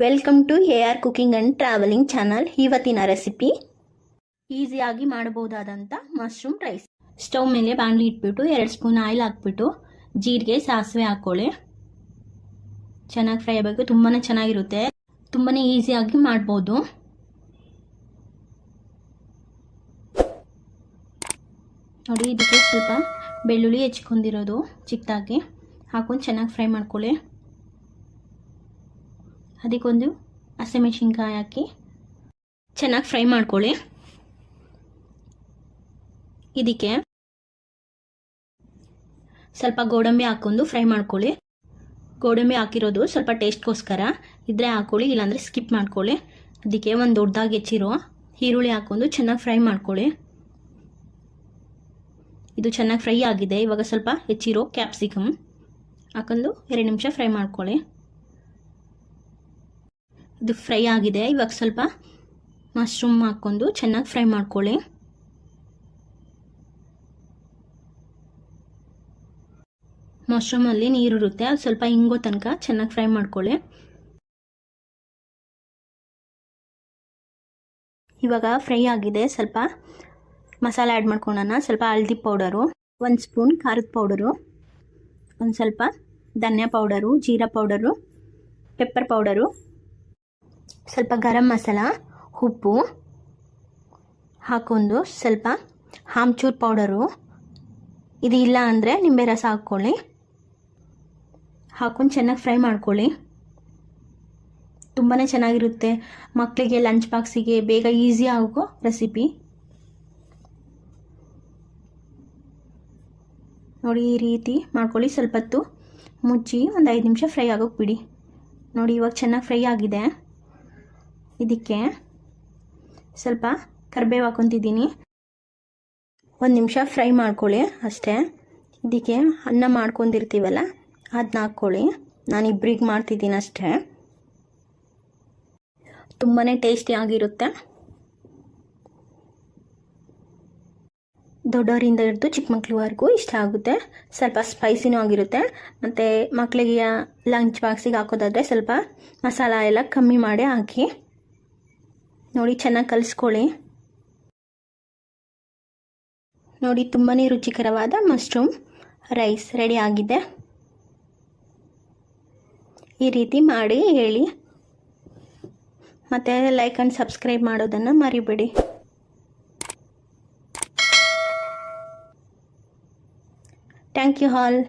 Welcome to AR cooking and travelling channel. ಇವತ್ತಿನ recipe ಈಸಿಯಾಗಿ ಮಾಡಬಹುದಾದಂಥ ಮಶ್ರೂಮ್ ರೈಸ್. ಸ್ಟವ್ ಮೇಲೆ ಬಾಣಲಿ ಇಟ್ಬಿಟ್ಟು 2 ಸ್ಪೂನ್ ಆಯಿಲ್ ಹಾಕ್ಬಿಟ್ಟು ಜೀರಿಗೆ ಸಾಸಿವೆ ಹಾಕ್ಕೊಳ್ಳಿ. ಚೆನ್ನಾಗಿ ಫ್ರೈ ಆಗಬೇಕು. ತುಂಬಾ ಚೆನ್ನಾಗಿರುತ್ತೆ, ತುಂಬಾ ಈಸಿಯಾಗಿ ಮಾಡ್ಬೋದು. ನೋಡಿ, ಇದಕ್ಕೆ ಸ್ವಲ್ಪ ಬೆಳ್ಳುಳ್ಳಿ ಹೆಚ್ಕೊಂಡಿರೋದು ಚಿಕ್ಕದಾಗಿ ಹಾಕೊಂಡು ಚೆನ್ನಾಗಿ ಫ್ರೈ ಮಾಡ್ಕೊಳ್ಳಿ. ಅದಕ್ಕೊಂದು ಹಸಿಮೆಣಸಿನ್ಕಾಯಿ ಹಾಕಿ ಚೆನ್ನಾಗಿ ಫ್ರೈ ಮಾಡ್ಕೊಳ್ಳಿ. ಇದಕ್ಕೆ ಸ್ವಲ್ಪ ಗೋಡಂಬಿ ಹಾಕೊಂಡು ಫ್ರೈ ಮಾಡ್ಕೊಳ್ಳಿ. ಗೋಡಂಬಿ ಹಾಕಿರೋದು ಸ್ವಲ್ಪ ಟೇಸ್ಟ್ಗೋಸ್ಕರ ಇದ್ರೆ ಹಾಕೊಳ್ಳಿ, ಇಲ್ಲಾಂದರೆ ಸ್ಕಿಪ್ ಮಾಡ್ಕೊಳ್ಳಿ. ಅದಕ್ಕೆ ಒಂದು ದೊಡ್ಡದಾಗಿ ಹೆಚ್ಚಿರೋ ಈರುಳ್ಳಿ ಹಾಕೊಂಡು ಚೆನ್ನಾಗಿ ಫ್ರೈ ಮಾಡ್ಕೊಳ್ಳಿ. ಇದು ಚೆನ್ನಾಗಿ ಫ್ರೈ ಆಗಿದೆ. ಇವಾಗ ಸ್ವಲ್ಪ ಹೆಚ್ಚಿರೋ ಕ್ಯಾಪ್ಸಿಕಮ್ ಹಾಕೊಂಡು 2 ನಿಮಿಷ ಫ್ರೈ ಮಾಡ್ಕೊಳ್ಳಿ. ಇದು ಫ್ರೈ ಆಗಿದೆ. ಇವಾಗ ಸ್ವಲ್ಪ ಮಶ್ರೂಮ್ ಹಾಕ್ಕೊಂಡು ಚೆನ್ನಾಗಿ ಫ್ರೈ ಮಾಡ್ಕೊಳ್ಳಿ. ಮಶ್ರೂಮಲ್ಲಿ ನೀರಿರುತ್ತೆ, ಅದು ಸ್ವಲ್ಪ ಹಿಂಗೋ ತನಕ ಚೆನ್ನಾಗಿ ಫ್ರೈ ಮಾಡ್ಕೊಳ್ಳಿ. ಇವಾಗ ಫ್ರೈ ಆಗಿದೆ. ಸ್ವಲ್ಪ ಮಸಾಲೆ ಆ್ಯಡ್ ಮಾಡ್ಕೊಳ್ಳೋಣ. ಸ್ವಲ್ಪ ಹಳದಿ ಪೌಡರು, 1 ಸ್ಪೂನ್ ಖಾರದ ಪೌಡರು, ಒಂದು ಸ್ವಲ್ಪ ಧನಿಯಾ ಪೌಡರು, ಜೀರಾ ಪೌಡರು, ಪೆಪ್ಪರ್ ಪೌಡರು, ಸ್ವಲ್ಪ ಗರಂ ಮಸಾಲ, ಉಪ್ಪು ಹಾಕೊಂಡು ಸ್ವಲ್ಪ ಆಮ್ಚೂರ್ ಪೌಡರು, ಇದು ಇಲ್ಲ ಅಂದರೆ ನಿಂಬೆ ರಸ ಹಾಕ್ಕೊಳ್ಳಿ. ಹಾಕೊಂಡು ಚೆನ್ನಾಗಿ ಫ್ರೈ ಮಾಡ್ಕೊಳ್ಳಿ. ತುಂಬಾ ಚೆನ್ನಾಗಿರುತ್ತೆ. ಮಕ್ಕಳಿಗೆ ಲಂಚ್ ಬಾಕ್ಸಿಗೆ ಬೇಗ ಈಸಿ ಆಗೋ ರೆಸಿಪಿ. ನೋಡಿ, ಈ ರೀತಿ ಮಾಡ್ಕೊಳ್ಳಿ. ಸ್ವಲ್ಪ ಹೊತ್ತು ಮುಚ್ಚಿ ಒಂದು 5 ನಿಮಿಷ ಫ್ರೈ ಆಗೋಕೆ ಬಿಡಿ. ನೋಡಿ, ಇವಾಗ ಚೆನ್ನಾಗಿ ಫ್ರೈ ಆಗಿದೆ. ಇದಕ್ಕೆ ಸ್ವಲ್ಪ ಕರಿಬೇವು ಹಾಕೊತಿದ್ದೀನಿ. 1 ನಿಮಿಷ ಫ್ರೈ ಮಾಡ್ಕೊಳ್ಳಿ ಅಷ್ಟೇ. ಇದಕ್ಕೆ ಅನ್ನ ಮಾಡ್ಕೊಂಡಿರ್ತೀವಲ್ಲ ಅದನ್ನ ಹಾಕ್ಕೊಳ್ಳಿ. ನಾನು ಇಬ್ಬರಿಗೆ ಮಾಡ್ತಿದ್ದೀನಿ ಅಷ್ಟೇ. ತುಂಬಾ ಟೇಸ್ಟಿಯಾಗಿರುತ್ತೆ. ದೊಡ್ಡವರಿಂದ ಹಿಡಿದು ಚಿಕ್ಕ ಮಕ್ಳವರೆಗೂ ಇಷ್ಟ ಆಗುತ್ತೆ. ಸ್ವಲ್ಪ ಸ್ಪೈಸಿನೂ ಆಗಿರುತ್ತೆ. ಮತ್ತು ಮಕ್ಕಳಿಗೆ ಲಂಚ್ ಬಾಕ್ಸಿಗೆ ಹಾಕೋದಾದರೆ ಸ್ವಲ್ಪ ಮಸಾಲ ಎಲ್ಲ ಕಮ್ಮಿ ಮಾಡಿ ಹಾಕಿ. ನೋಡಿ, ಚೆನ್ನಾಗಿ ಕಲಿಸ್ಕೊಳ್ಳಿ. ನೋಡಿ, ತುಂಬಾ ರುಚಿಕರವಾದ ಮಶ್ರೂಮ್ ರೈಸ್ ರೆಡಿ ಆಗಿದೆ. ಈ ರೀತಿ ಮಾಡಿ ಹೇಳಿ. ಮತ್ತು ಲೈಕ್ ಆ್ಯಂಡ್ ಸಬ್ಸ್ಕ್ರೈಬ್ ಮಾಡೋದನ್ನು ಮರಿಬೇಡಿ. Thank you all.